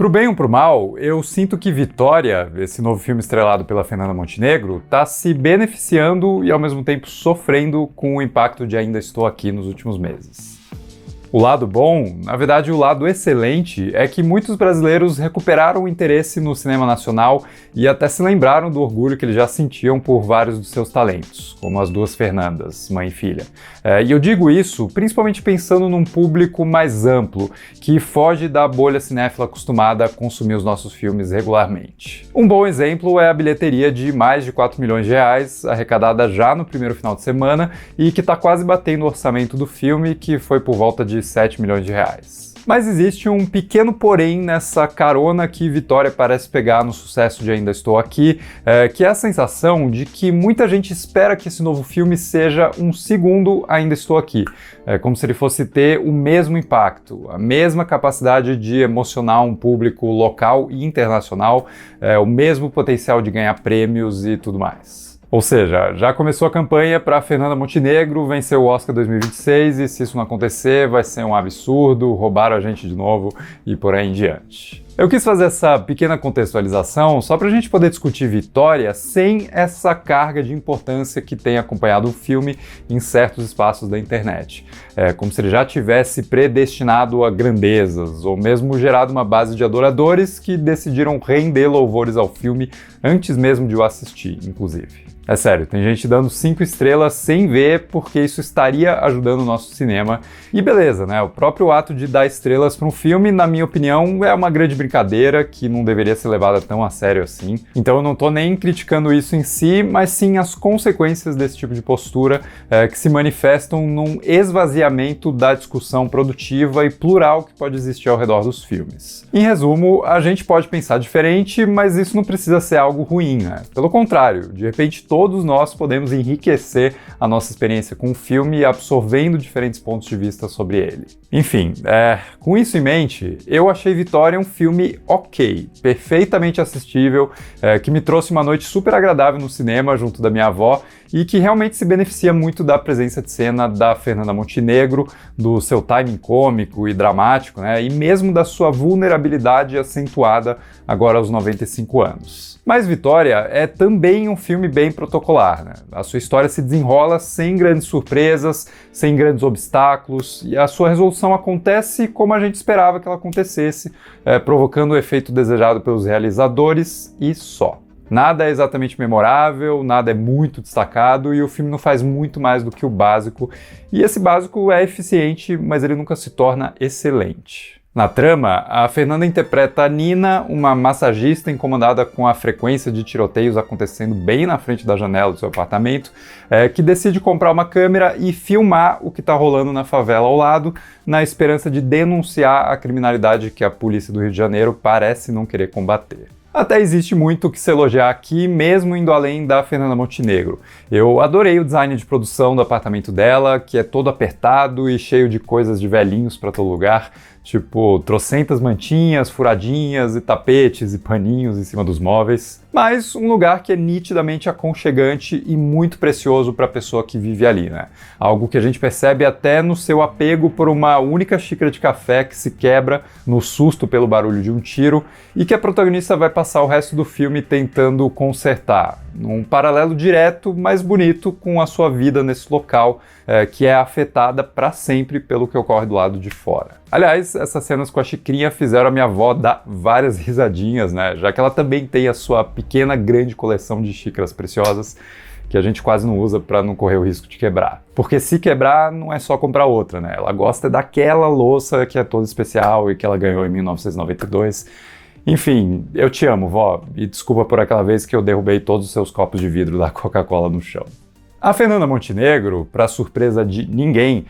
Pro bem ou pro mal, eu sinto que Vitória, esse novo filme estrelado pela Fernanda Montenegro, tá se beneficiando e ao mesmo tempo sofrendo com o impacto de Ainda Estou Aqui nos últimos meses. O lado bom, na verdade o lado excelente, é que muitos brasileiros recuperaram o interesse no cinema nacional e até se lembraram do orgulho que eles já sentiam por vários dos seus talentos, como as duas Fernandas, mãe e filha. E eu digo isso principalmente pensando num público mais amplo, que foge da bolha cinéfila acostumada a consumir os nossos filmes regularmente. Um bom exemplo é a bilheteria de mais de 4 milhões de reais, arrecadada já no primeiro final de semana e que está quase batendo o orçamento do filme, que foi por volta de 7 milhões de reais. Mas existe um pequeno porém nessa carona que Vitória parece pegar no sucesso de Ainda Estou Aqui, que é a sensação de que muita gente espera que esse novo filme seja um segundo Ainda Estou Aqui, como se ele fosse ter o mesmo impacto, a mesma capacidade de emocionar um público local e internacional, o mesmo potencial de ganhar prêmios e tudo mais. Ou seja, já começou a campanha para Fernanda Montenegro vencer o Oscar 2026 e se isso não acontecer vai ser um absurdo, roubaram a gente de novo e por aí em diante. Eu quis fazer essa pequena contextualização só para a gente poder discutir Vitória sem essa carga de importância que tem acompanhado o filme em certos espaços da internet. É como se ele já tivesse predestinado a grandezas, ou mesmo gerado uma base de adoradores que decidiram render louvores ao filme antes mesmo de o assistir, inclusive. É sério, tem gente dando 5 estrelas sem ver porque isso estaria ajudando o nosso cinema. E beleza, né? O próprio ato de dar estrelas para um filme, na minha opinião, é uma grande brincadeira que não deveria ser levada tão a sério assim. Então eu não tô nem criticando isso em si, mas sim as consequências desse tipo de postura que se manifestam num esvaziamento da discussão produtiva e plural que pode existir ao redor dos filmes. Em resumo, a gente pode pensar diferente, mas isso não precisa ser algo ruim, né? Pelo contrário, de repente todos nós podemos enriquecer a nossa experiência com o filme absorvendo diferentes pontos de vista sobre ele. Enfim, com isso em mente, eu achei Vitória um filme ok, perfeitamente assistível, que me trouxe uma noite super agradável no cinema junto da minha avó e que realmente se beneficia muito da presença de cena da Fernanda Montenegro, do seu timing cômico e dramático, né, e mesmo da sua vulnerabilidade acentuada agora aos 95 anos. Mas Vitória é também um filme bem protocolar, né? A sua história se desenrola sem grandes surpresas, sem grandes obstáculos, e a sua resolução acontece como a gente esperava que ela acontecesse, provocando o efeito desejado pelos realizadores e só. Nada é exatamente memorável, nada é muito destacado e o filme não faz muito mais do que o básico. E esse básico é eficiente, mas ele nunca se torna excelente. Na trama, a Fernanda interpreta a Nina, uma massagista incomodada com a frequência de tiroteios acontecendo bem na frente da janela do seu apartamento, que decide comprar uma câmera e filmar o que está rolando na favela ao lado, na esperança de denunciar a criminalidade que a polícia do Rio de Janeiro parece não querer combater. Até existe muito o que se elogiar aqui, mesmo indo além da Fernanda Montenegro. Eu adorei o design de produção do apartamento dela, que é todo apertado e cheio de coisas de velhinhos para todo lugar, tipo trocentas mantinhas, furadinhas e tapetes e paninhos em cima dos móveis. Mas um lugar que é nitidamente aconchegante e muito precioso para a pessoa que vive ali, né? Algo que a gente percebe até no seu apego por uma única xícara de café que se quebra no susto pelo barulho de um tiro e que a protagonista vai passar o resto do filme tentando consertar, num paralelo direto, mas bonito, com a sua vida nesse local, que é afetada para sempre pelo que ocorre do lado de fora. Aliás, essas cenas com a xicrinha fizeram a minha avó dar várias risadinhas, né? Já que ela também tem a sua pequena, grande coleção de xícaras preciosas que a gente quase não usa para não correr o risco de quebrar. Porque se quebrar, não é só comprar outra, né? Ela gosta daquela louça que é toda especial e que ela ganhou em 1992. Enfim, eu te amo, vó, e desculpa por aquela vez que eu derrubei todos os seus copos de vidro da Coca-Cola no chão. A Fernanda Montenegro, para surpresa de ninguém,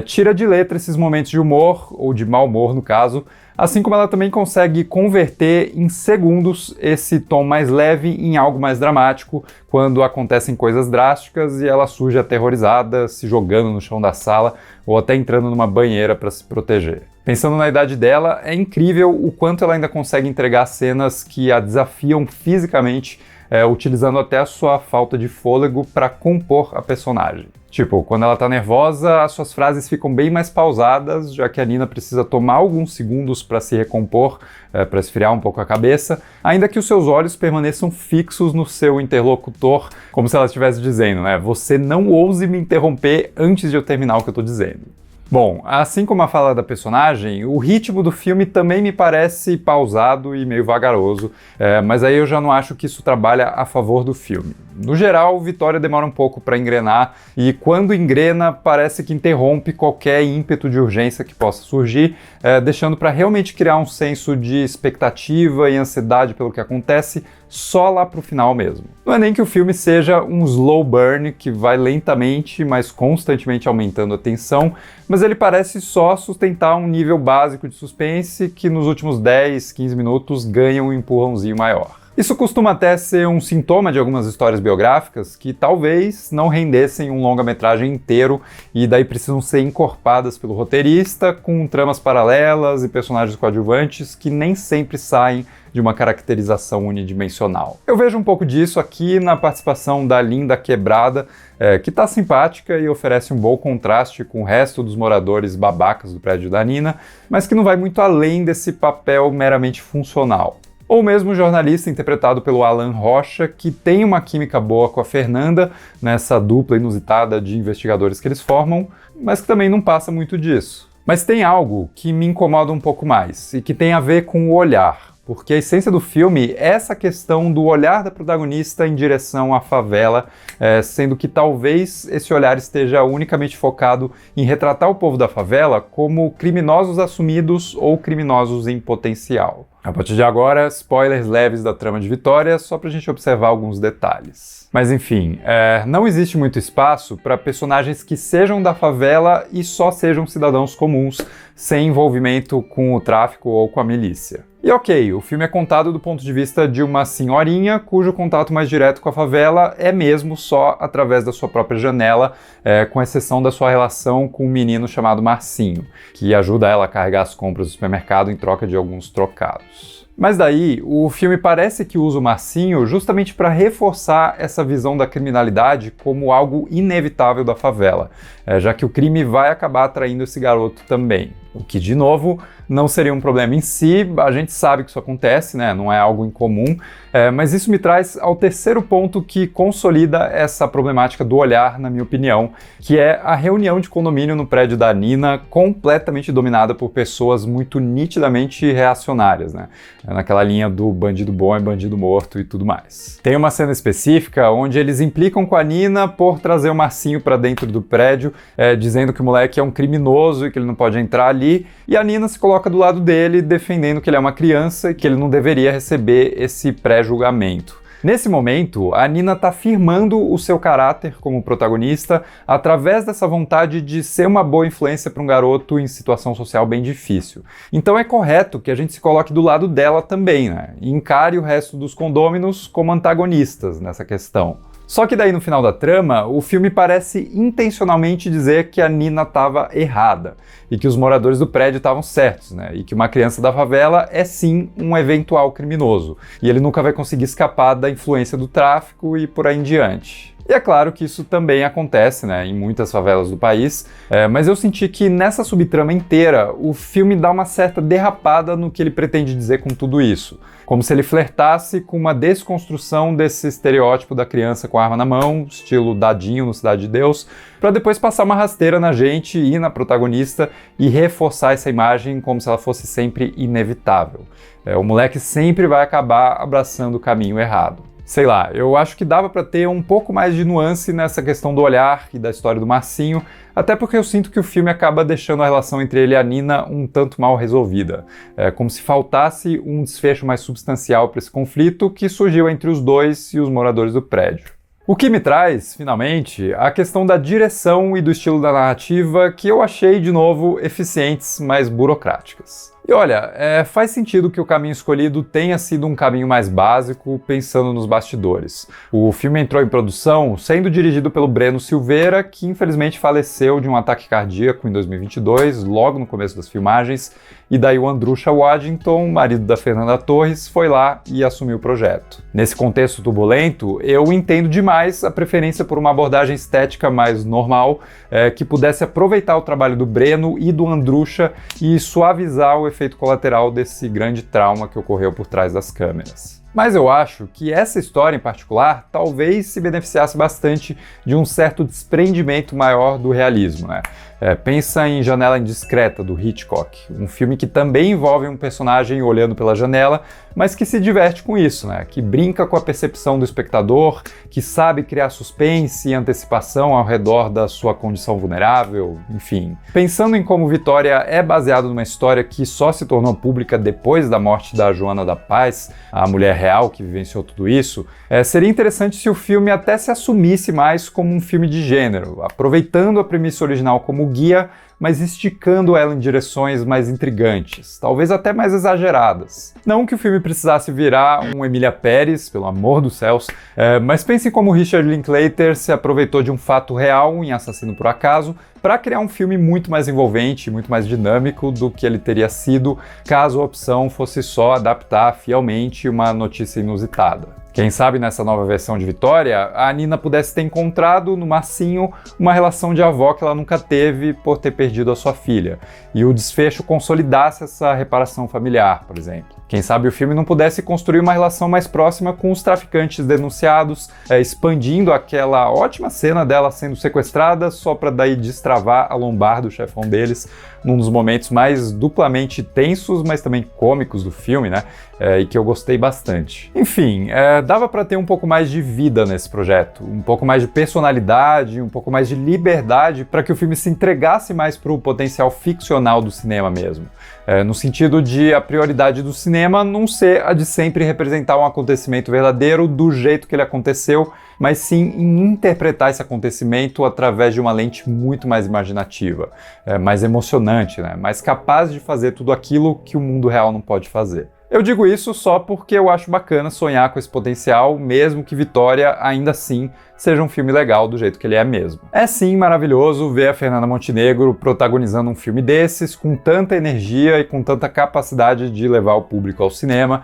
tira de letra esses momentos de humor, ou de mau humor no caso, assim como ela também consegue converter em segundos esse tom mais leve em algo mais dramático, quando acontecem coisas drásticas e ela surge aterrorizada, se jogando no chão da sala ou até entrando numa banheira para se proteger. Pensando na idade dela, é incrível o quanto ela ainda consegue entregar cenas que a desafiam fisicamente, utilizando até a sua falta de fôlego para compor a personagem. Tipo, quando ela tá nervosa, as suas frases ficam bem mais pausadas, já que a Nina precisa tomar alguns segundos para se recompor, para esfriar um pouco a cabeça, ainda que os seus olhos permaneçam fixos no seu interlocutor, como se ela estivesse dizendo, né? Você não ouse me interromper antes de eu terminar o que eu tô dizendo. Bom, assim como a fala da personagem, o ritmo do filme também me parece pausado e meio vagaroso, mas aí eu já não acho que isso trabalha a favor do filme. No geral, Vitória demora um pouco para engrenar e quando engrena parece que interrompe qualquer ímpeto de urgência que possa surgir, deixando para realmente criar um senso de expectativa e ansiedade pelo que acontece só lá pro final mesmo. Não é nem que o filme seja um slow burn que vai lentamente, mas constantemente aumentando a tensão, mas ele parece só sustentar um nível básico de suspense que nos últimos 10, 15 minutos ganha um empurrãozinho maior. Isso costuma até ser um sintoma de algumas histórias biográficas que talvez não rendessem um longa-metragem inteiro e daí precisam ser encorpadas pelo roteirista com tramas paralelas e personagens coadjuvantes que nem sempre saem de uma caracterização unidimensional. Eu vejo um pouco disso aqui na participação da Linda Quebrada, que tá simpática e oferece um bom contraste com o resto dos moradores babacas do prédio da Nina, mas que não vai muito além desse papel meramente funcional. Ou mesmo o jornalista interpretado pelo Alan Rocha, que tem uma química boa com a Fernanda, nessa dupla inusitada de investigadores que eles formam, mas que também não passa muito disso. Mas tem algo que me incomoda um pouco mais, e que tem a ver com o olhar. Porque a essência do filme é essa questão do olhar da protagonista em direção à favela, sendo que talvez esse olhar esteja unicamente focado em retratar o povo da favela como criminosos assumidos ou criminosos em potencial. A partir de agora, spoilers leves da trama de Vitória, só pra gente observar alguns detalhes. Mas enfim, não existe muito espaço para personagens que sejam da favela e só sejam cidadãos comuns, sem envolvimento com o tráfico ou com a milícia. E ok, o filme é contado do ponto de vista de uma senhorinha cujo contato mais direto com a favela é mesmo só através da sua própria janela, com exceção da sua relação com um menino chamado Marcinho, que ajuda ela a carregar as compras do supermercado em troca de alguns trocados. Mas daí, o filme parece que usa o Marcinho justamente para reforçar essa visão da criminalidade como algo inevitável da favela, já que o crime vai acabar atraindo esse garoto também. O que, de novo, não seria um problema em si, a gente sabe que isso acontece, né? Não é algo incomum, mas isso me traz ao terceiro ponto que consolida essa problemática do olhar, na minha opinião, que é a reunião de condomínio no prédio da Nina, completamente dominada por pessoas muito nitidamente reacionárias, né? Naquela linha do bandido bom é bandido morto e tudo mais. Tem uma cena específica onde eles implicam com a Nina por trazer o Marcinho para dentro do prédio, dizendo que o moleque é um criminoso e que ele não pode entrar ali, e a Nina se coloca do lado dele, defendendo que ele é uma criança e que ele não deveria receber esse pré-julgamento. Nesse momento, a Nina está firmando o seu caráter como protagonista através dessa vontade de ser uma boa influência para um garoto em situação social bem difícil. Então é correto que a gente se coloque do lado dela também, né? E encare o resto dos condôminos como antagonistas nessa questão. Só que daí no final da trama, o filme parece intencionalmente dizer que a Nina estava errada e que os moradores do prédio estavam certos, né? E que uma criança da favela é sim um eventual criminoso e ele nunca vai conseguir escapar da influência do tráfico e por aí em diante. E é claro que isso também acontece, né, em muitas favelas do país, mas eu senti que nessa subtrama inteira o filme dá uma certa derrapada no que ele pretende dizer com tudo isso. Como se ele flertasse com uma desconstrução desse estereótipo da criança com a arma na mão, estilo Dadinho no Cidade de Deus, para depois passar uma rasteira na gente e na protagonista e reforçar essa imagem como se ela fosse sempre inevitável. O moleque sempre vai acabar abraçando o caminho errado. Sei lá, eu acho que dava para ter um pouco mais de nuance nessa questão do olhar e da história do Marcinho, até porque eu sinto que o filme acaba deixando a relação entre ele e a Nina um tanto mal resolvida. É como se faltasse um desfecho mais substancial para esse conflito que surgiu entre os dois e os moradores do prédio. O que me traz, finalmente, a questão da direção e do estilo da narrativa que eu achei, de novo, eficientes, mas burocráticas. E olha, faz sentido que o caminho escolhido tenha sido um caminho mais básico, pensando nos bastidores. O filme entrou em produção sendo dirigido pelo Breno Silveira, que infelizmente faleceu de um ataque cardíaco em 2022, logo no começo das filmagens, e daí o Andrusha Waddington, marido da Fernanda Torres, foi lá e assumiu o projeto. Nesse contexto turbulento, eu entendo demais a preferência por uma abordagem estética mais normal, que pudesse aproveitar o trabalho do Breno e do Andrusha e suavizar o efeito colateral desse grande trauma que ocorreu por trás das câmeras. Mas eu acho que essa história em particular talvez se beneficiasse bastante de um certo desprendimento maior do realismo, né? Pensa em Janela Indiscreta, do Hitchcock, um filme que também envolve um personagem olhando pela janela, mas que se diverte com isso, né? Que brinca com a percepção do espectador, que sabe criar suspense e antecipação ao redor da sua condição vulnerável, enfim. Pensando em como Vitória é baseado numa história que só se tornou pública depois da morte da Joana da Paz, a mulher real que vivenciou tudo isso, seria interessante se o filme até se assumisse mais como um filme de gênero, aproveitando a premissa original como guia, mas esticando ela em direções mais intrigantes, talvez até mais exageradas. Não que o filme precisasse virar um Emília Pérez, pelo amor dos céus, mas pense como Richard Linklater se aproveitou de um fato real em Assassino por Acaso para criar um filme muito mais envolvente, muito mais dinâmico do que ele teria sido caso a opção fosse só adaptar fielmente uma notícia inusitada. Quem sabe nessa nova versão de Vitória, a Nina pudesse ter encontrado no Marcinho uma relação de avó que ela nunca teve por ter perdido a sua filha, e o desfecho consolidasse essa reparação familiar, por exemplo. Quem sabe o filme não pudesse construir uma relação mais próxima com os traficantes denunciados, expandindo aquela ótima cena dela sendo sequestrada só para daí destravar a lombar do chefão deles, num dos momentos mais duplamente tensos, mas também cômicos do filme, né? E que eu gostei bastante. Enfim, dava para ter um pouco mais de vida nesse projeto, um pouco mais de personalidade, um pouco mais de liberdade para que o filme se entregasse mais para o potencial ficcional do cinema mesmo. No sentido de a prioridade do cinema não ser a de sempre representar um acontecimento verdadeiro do jeito que ele aconteceu, mas sim em interpretar esse acontecimento através de uma lente muito mais imaginativa, mais emocionante, né? Mais capaz de fazer tudo aquilo que o mundo real não pode fazer. Eu digo isso só porque eu acho bacana sonhar com esse potencial, mesmo que Vitória, ainda assim, seja um filme legal do jeito que ele é mesmo. É sim maravilhoso ver a Fernanda Montenegro protagonizando um filme desses, com tanta energia e com tanta capacidade de levar o público ao cinema.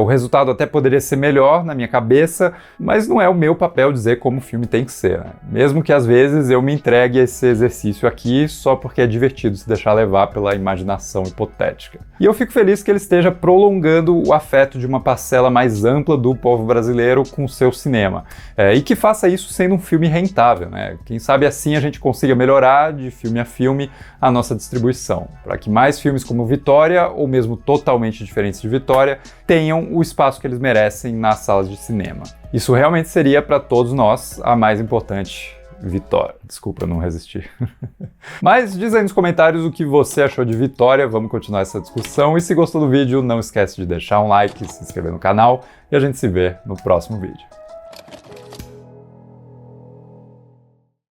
O resultado até poderia ser melhor na minha cabeça, mas não é o meu papel dizer como o filme tem que ser, né? Mesmo que às vezes eu me entregue a esse exercício aqui só porque é divertido se deixar levar pela imaginação hipotética. E eu fico feliz que ele esteja prolongando o afeto de uma parcela mais ampla do povo brasileiro com o seu cinema. E que faça isso sendo um filme rentável, né? Quem sabe assim a gente consiga melhorar de filme a filme a nossa distribuição, para que mais filmes como Vitória, ou mesmo totalmente diferentes de Vitória, tenham o espaço que eles merecem nas salas de cinema. Isso realmente seria para todos nós a mais importante Vitória. Desculpa, eu não resisti. Mas diz aí nos comentários o que você achou de Vitória, vamos continuar essa discussão, e se gostou do vídeo, não esquece de deixar um like, se inscrever no canal, e a gente se vê no próximo vídeo.